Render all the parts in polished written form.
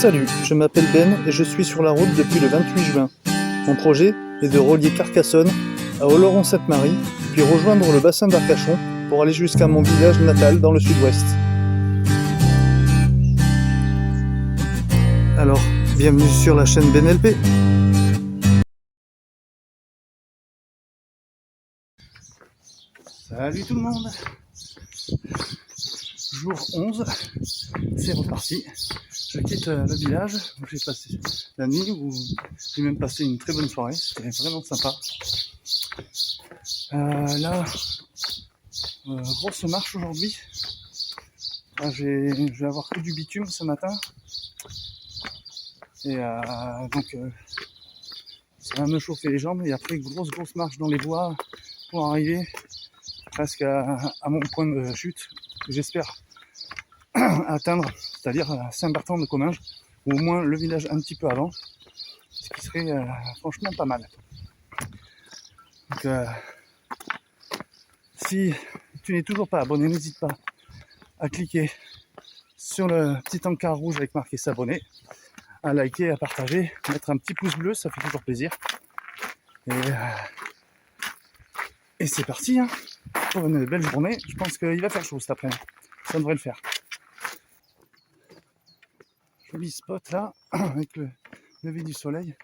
Salut, je m'appelle Ben et je suis sur la route depuis le 28 juin. Mon projet est de relier Carcassonne à Oloron-Sainte-Marie, puis rejoindre le bassin d'Arcachon pour aller jusqu'à mon village natal dans le sud-ouest. Alors, bienvenue sur la chaîne BenLP. Salut tout le monde. Jour 11, c'est reparti. Je quitte le village où j'ai passé la nuit, où j'ai même passé une très bonne soirée, c'était vraiment sympa. Là, grosse marche aujourd'hui. Là, je vais avoir que du bitume ce matin. Et donc, ça va me chauffer les jambes. Et après, grosse marche dans les bois pour arriver presque à mon point de chute, que j'espère atteindre, c'est-à-dire à Saint-Bertrand-de-Comminges, ou au moins le village un petit peu avant, ce qui serait franchement pas mal. Donc, si tu n'es toujours pas abonné, n'hésite pas à cliquer sur le petit encart rouge avec marqué s'abonner, à liker, à partager, mettre un petit pouce bleu, ça fait toujours plaisir. Et c'est parti, hein, pour une belle journée. Je pense qu'il va faire chaud cet après-midi, ça devrait le faire. Joli spot là, avec le lever du soleil.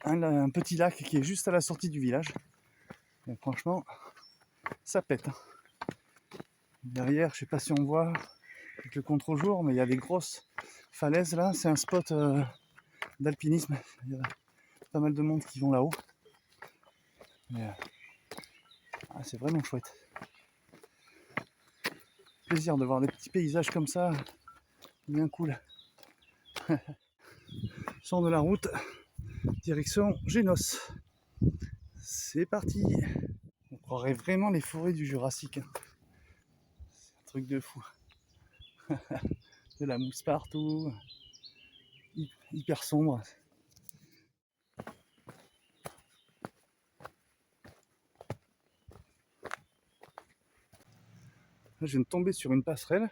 Un petit lac qui est juste à la sortie du village. Et franchement, ça pète. Derrière, je sais pas si on voit avec le contre-jour, mais il y a des grosses falaises là. C'est un spot d'alpinisme. Il y a pas mal de monde qui vont là-haut. C'est vraiment chouette. Plaisir de voir des petits paysages comme ça. Bien cool. Sors de la route, direction Génos. C'est parti. On croirait vraiment les forêts du Jurassique. C'est un truc de fou. De la mousse partout. Hyper sombre. Là, je viens de tomber sur une passerelle.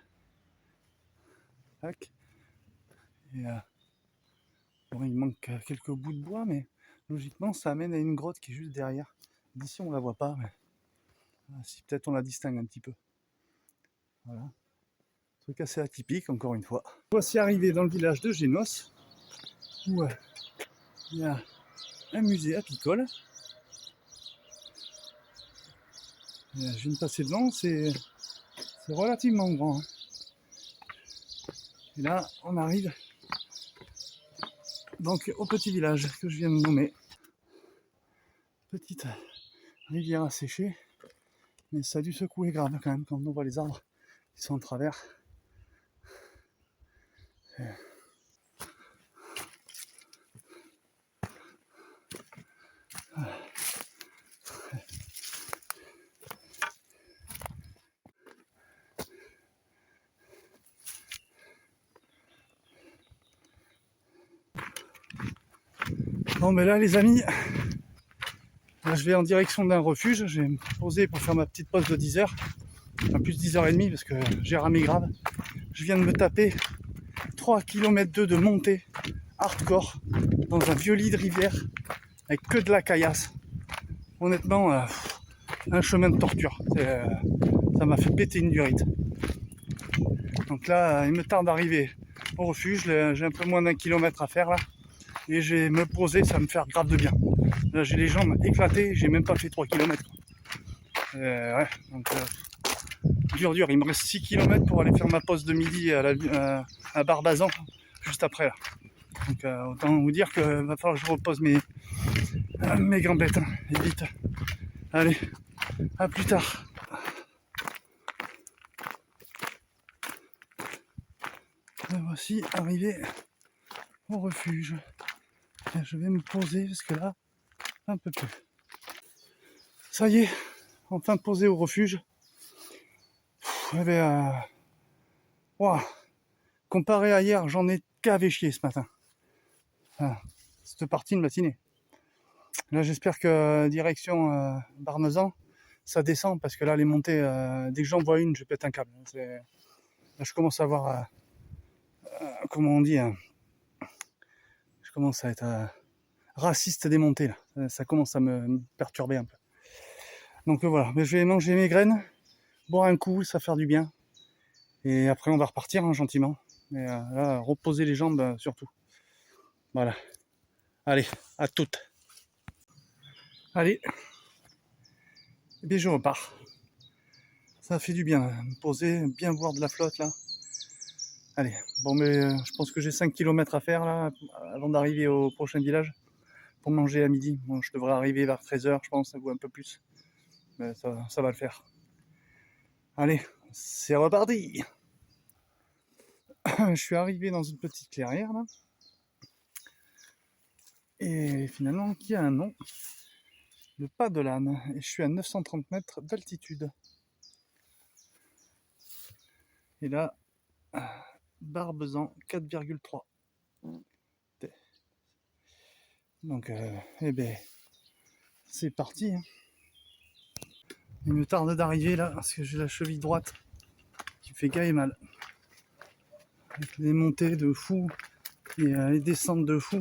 Tac. Et bon, il manque quelques bouts de bois, mais logiquement, ça amène à une grotte qui est juste derrière. D'ici, on la voit pas, mais si peut-être on la distingue un petit peu. Voilà. Truc assez atypique, encore une fois. Voici arrivé dans le village de Génos, où il y a un musée apicole. Je viens de passer devant, c'est relativement grand. Hein. Et là, on arrive donc au petit village que je viens de nommer. Petite rivière asséchée, mais ça a dû secouer grave quand même quand on voit les arbres qui sont en travers. Bon, mais là, les amis, là, je vais en direction d'un refuge. Je vais me poser pour faire ma petite pause de 10 heures. Enfin, plus 10h30 parce que j'ai ramé grave. Je viens de me taper 3 km de montée hardcore dans un vieux lit de rivière avec que de la caillasse. Honnêtement, un chemin de torture. Ça m'a fait péter une durite. Donc là, il me tarde d'arriver au refuge. J'ai un peu moins d'1 kilomètre à faire là. Et je vais me poser, ça va me faire grave de bien. Là, j'ai les jambes éclatées, j'ai même pas fait 3 km. Ouais, donc dur. Il me reste 6 km pour aller faire ma pause de midi à Barbazan, juste après là. Donc autant vous dire qu'il va falloir que je repose mes gambettes, hein, et vite. Allez, à plus tard. Et voici arrivé au refuge. Et je vais me poser parce que là, un peu plus. Ça y est, enfin posé au refuge. Wow. Comparé à hier, j'en ai cavé chier ce matin. Cette partie de matinée. Là, j'espère que direction Barmezan, ça descend parce que là, les montées, dès que j'en vois une, je pète un câble. Là, je commence à avoir comment on dit, je commence à être raciste démonté là. Ça commence à me perturber un peu. Donc voilà, mais je vais manger mes graines, boire un coup, ça va faire du bien. Et après on va repartir hein, gentiment. Mais là, reposer les jambes surtout. Voilà. Allez, à toutes. Allez. Et bien je repars. Ça fait du bien, me poser, bien boire de la flotte là. Allez, bon mais je pense que j'ai 5 km à faire là, avant d'arriver au prochain village. Pour manger à midi. Bon, je devrais arriver vers 13h, je pense, ou un peu plus. Mais ça va le faire. Allez, c'est reparti. Je suis arrivé dans une petite clairière là. Et finalement, qui a un nom, le pas de l'âne. Et je suis à 930 mètres d'altitude. Et là, Barbezan 4,3. Donc, eh ben, c'est parti. Hein. Il me tarde d'arriver là, parce que j'ai la cheville droite qui me fait gars et mal. Avec les montées de fou et les descentes de fou.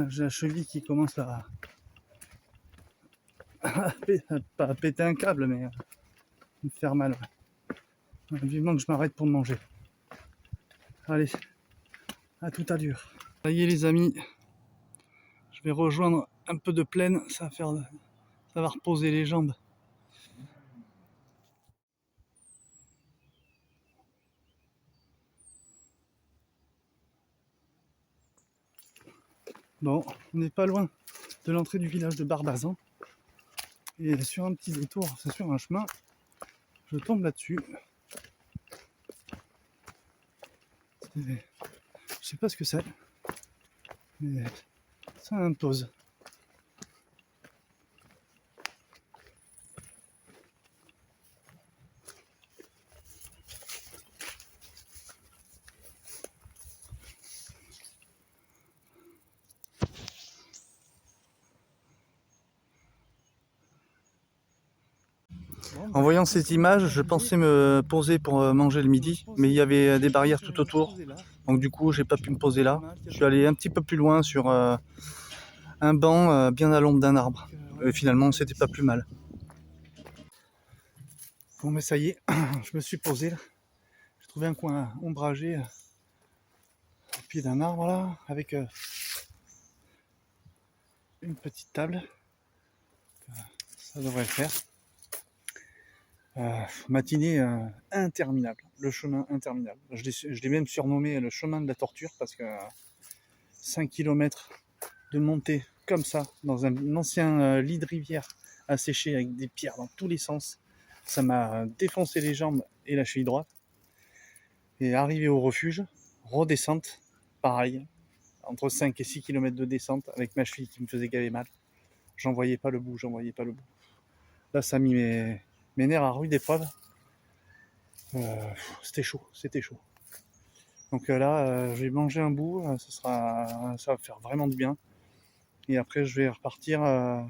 J'ai la cheville qui commence à pas à péter un câble, mais à me faire mal. Vivement que je m'arrête pour manger. Allez, à toute allure. Ça y est les amis, je vais rejoindre un peu de plaine, ça va reposer les jambes. Bon, on n'est pas loin de l'entrée du village de Barbazan. Et sur un petit détour, c'est sur un chemin, je tombe là-dessus. Je sais pas ce que c'est, mais ça impose. En voyant cette image, je pensais me poser pour manger le midi, mais il y avait des barrières tout autour. Donc du coup, j'ai pas pu me poser là. Je suis allé un petit peu plus loin sur un banc bien à l'ombre d'un arbre. Et finalement, c'était pas plus mal. Bon, mais ça y est, je me suis posé là. J'ai trouvé un coin ombragé au pied d'un arbre là, avec une petite table. Ça devrait le faire. Matinée interminable, le chemin interminable. Je l'ai même surnommé le chemin de la torture parce que 5 km de montée comme ça, dans un ancien lit de rivière asséché avec des pierres dans tous les sens, ça m'a défoncé les jambes et la cheville droite. Et arrivé au refuge, redescente, pareil, entre 5 et 6 km de descente avec ma cheville qui me faisait gaver mal. J'en voyais pas le bout. Là, ça a mis mes nerfs à rude épreuve. C'était chaud. Donc là, je vais manger un bout, ça va faire vraiment du bien. Et après, je vais repartir à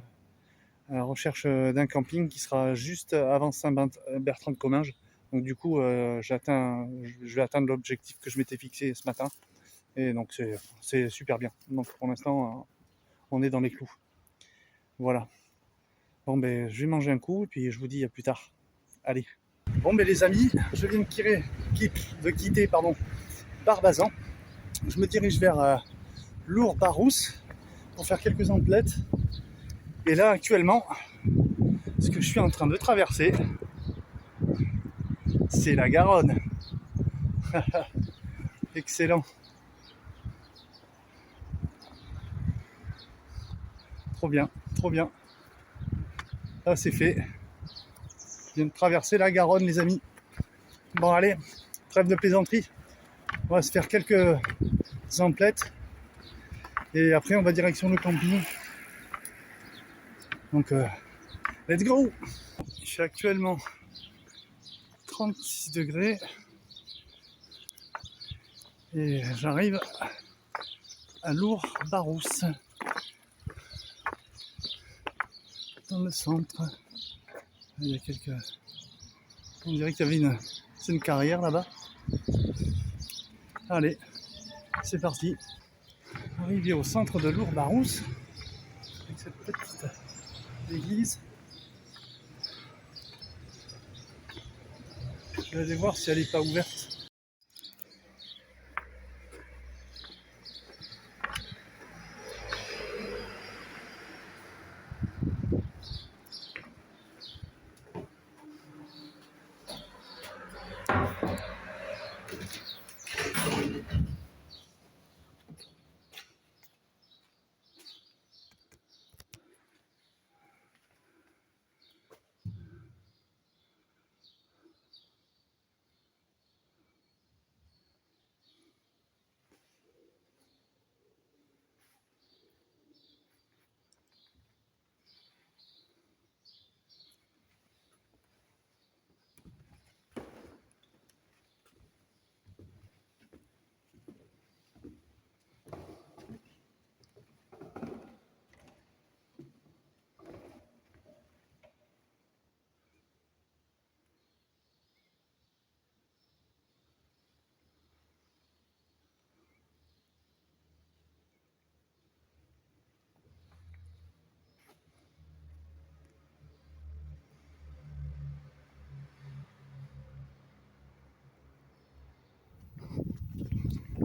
la recherche d'un camping qui sera juste avant Saint-Bertrand-de-Comminges. Donc du coup, je vais atteindre l'objectif que je m'étais fixé ce matin. Et donc c'est super bien. Donc pour l'instant, on est dans les clous. Voilà. Bon ben, je vais manger un coup et puis je vous dis à plus tard. Allez. Bon ben les amis, je viens de quitter Barbazan. Je me dirige vers Lourdes-Barousse pour faire quelques emplettes. Et là actuellement, ce que je suis en train de traverser, c'est la Garonne. Excellent. Trop bien. Là c'est fait. Je viens de traverser la Garonne les amis. Bon allez, trêve de plaisanterie. On va se faire quelques emplettes. Et après on va direction le camping. Donc let's go. Il fait actuellement 36 degrés. Et j'arrive à Lourdes-Barousse. Dans le centre. Il y a on dirait qu'il y avait une carrière là-bas. Allez, c'est parti. Arrivé au centre de Lourdes-Barousse, avec cette petite église. Je vais aller voir si elle n'est pas ouverte.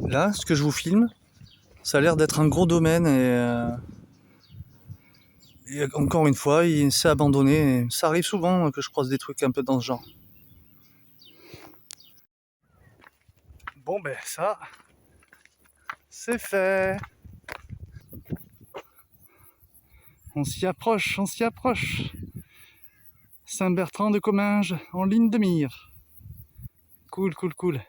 Là, ce que je vous filme, ça a l'air d'être un gros domaine et encore une fois, il s'est abandonné. Ça arrive souvent que je croise des trucs un peu dans ce genre. Bon ben ça, c'est fait. On s'y approche, on s'y approche. Saint-Bertrand de Comminges en ligne de mire. Cool, cool, cool.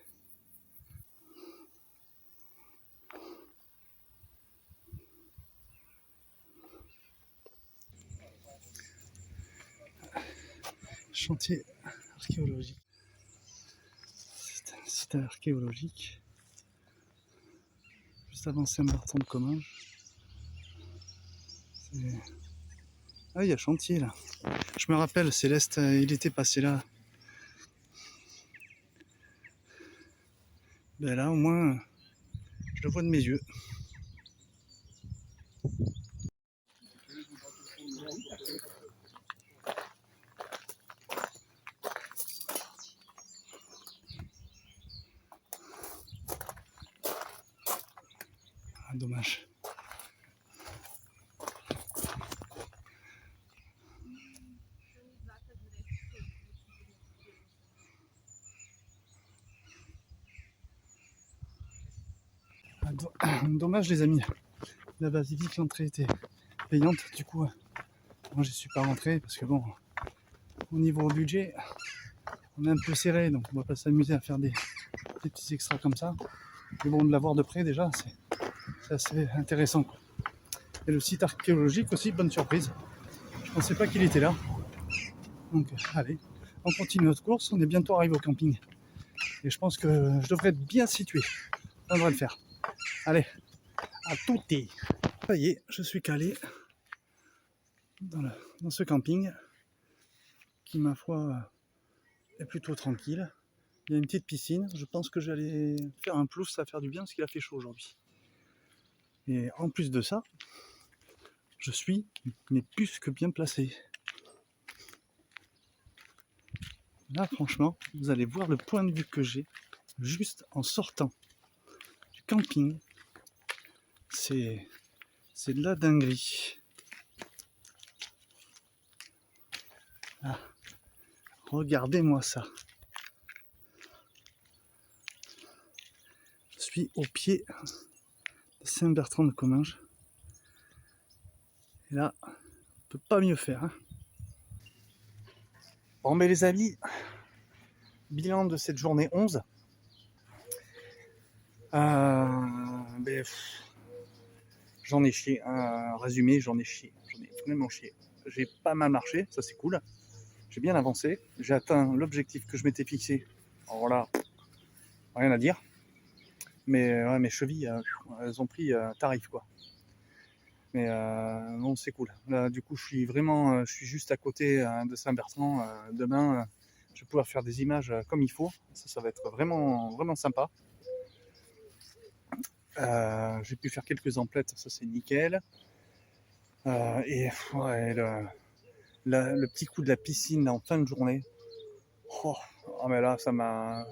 Chantier archéologique. C'est un site archéologique. Juste avant Saint-Bertrand de Comminges. Ah, il y a chantier là. Je me rappelle, Céleste, il était passé là. Ben là, au moins, je le vois de mes yeux. Ah, dommage. Dommage les amis. La basilique, l'entrée était payante. Du coup, moi j'y suis pas rentré parce que bon, au niveau budget, on est un peu serré, donc on va pas s'amuser à faire des petits extras comme ça. Mais bon, de l'avoir de près déjà, c'est assez intéressant, quoi. Et le site archéologique aussi, bonne surprise. Je pensais pas qu'il était là. Donc allez, on continue notre course, on est bientôt arrivé au camping. Et je pense que je devrais être bien situé. Ça devrait le faire. Allez, à tutti. Ça y est, je suis calé dans ce camping qui, ma foi, est plutôt tranquille. Il y a une petite piscine. Je pense que j'allais faire un plouf, ça va faire du bien parce qu'il a fait chaud aujourd'hui. Et en plus de ça, je suis mais plus que bien placé. Là, franchement, vous allez voir le point de vue que j'ai juste en sortant du camping. C'est de la dinguerie. Ah, regardez-moi ça. Je suis au pied de Saint-Bertrand de Comminges. Et là, on peut pas mieux faire. Hein. Bon, mais les amis, bilan de cette journée 11. J'en ai chié. Résumé, j'en ai chié. J'en ai vraiment chié. J'ai pas mal marché, ça c'est cool. J'ai bien avancé. J'ai atteint l'objectif que je m'étais fixé. Alors là, rien à dire. Mais ouais, mes chevilles, elles ont pris tarif quoi. Mais non, c'est cool. Là, du coup, je suis juste à côté de Saint-Bertrand. Demain, je vais pouvoir faire des images comme il faut. Ça va être vraiment, vraiment sympa. J'ai pu faire quelques emplettes, ça c'est nickel. Et ouais, le petit coup de la piscine là, en fin de journée, oh, ah, mais là ça m'a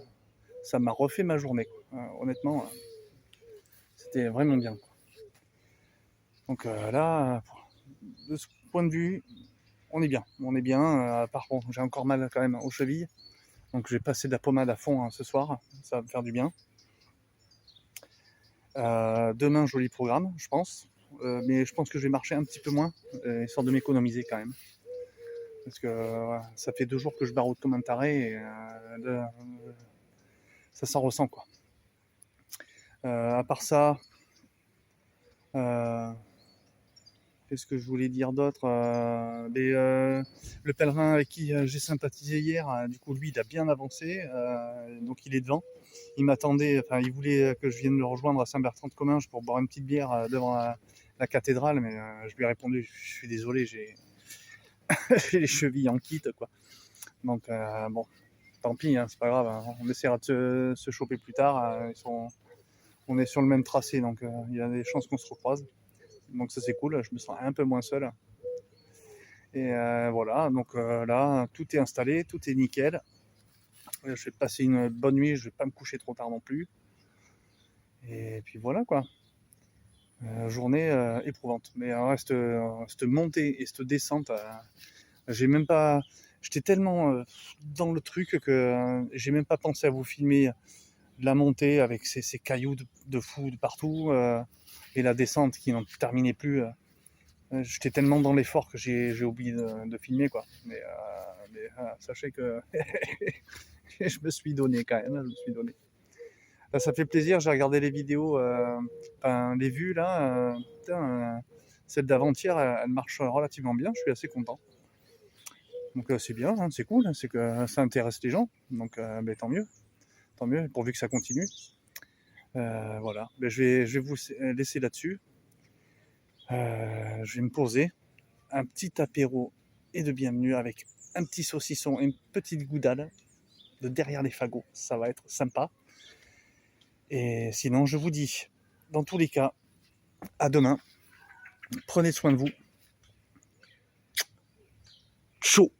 refait ma journée, quoi. Honnêtement, c'était vraiment bien, quoi. Donc là, de ce point de vue, on est bien. On est bien. Par contre, j'ai encore mal quand même aux chevilles. Donc j'ai passé de la pommade à fond ce soir. Ça va me faire du bien. Demain, joli programme, je pense. Mais je pense que je vais marcher un petit peu moins, histoire de m'économiser quand même. Parce que ça fait 2 jours que je baroude comme un taré et ça s'en ressent, quoi. À part ça, qu'est-ce que je voulais dire d'autre? Le pèlerin avec qui j'ai sympathisé hier, du coup, lui, il a bien avancé, donc il est devant. Il m'attendait, enfin, il voulait que je vienne le rejoindre à Saint-Bertrand-de-Comminges pour boire une petite bière devant la cathédrale, mais je lui ai répondu, je suis désolé, j'ai j'ai les chevilles en kit, quoi. Donc, bon, tant pis, hein, c'est pas grave, hein, on essaiera de se choper plus tard. On est sur le même tracé, donc il y a des chances qu'on se recroise. Donc ça c'est cool, je me sens un peu moins seul. Et voilà, donc là, tout est installé, tout est nickel. Je vais passer une bonne nuit, je vais pas me coucher trop tard non plus. Et puis voilà, quoi. Journée éprouvante. Mais cette montée et cette descente, j'ai même pas. J'étais tellement dans le truc que j'ai même pas pensé à vous filmer la montée avec ces cailloux de fou de partout et la descente qui n'en terminait plus. J'étais tellement dans l'effort que j'ai oublié de filmer, quoi. Mais sachez que je me suis donné quand même, je me suis donné. Ça fait plaisir, j'ai regardé les vidéos, enfin, les vues là, celle d'avant-hier, elle marche relativement bien, je suis assez content. Donc c'est bien, hein, c'est cool, c'est que ça intéresse les gens, donc ben, tant mieux, pourvu que ça continue. Voilà, ben, je vais vous laisser là-dessus. Je vais me poser, un petit apéro et de bienvenue avec un petit saucisson et une petite goudade de derrière les fagots, ça va être sympa. Et sinon, je vous dis, dans tous les cas, à demain. Prenez soin de vous. Chaud.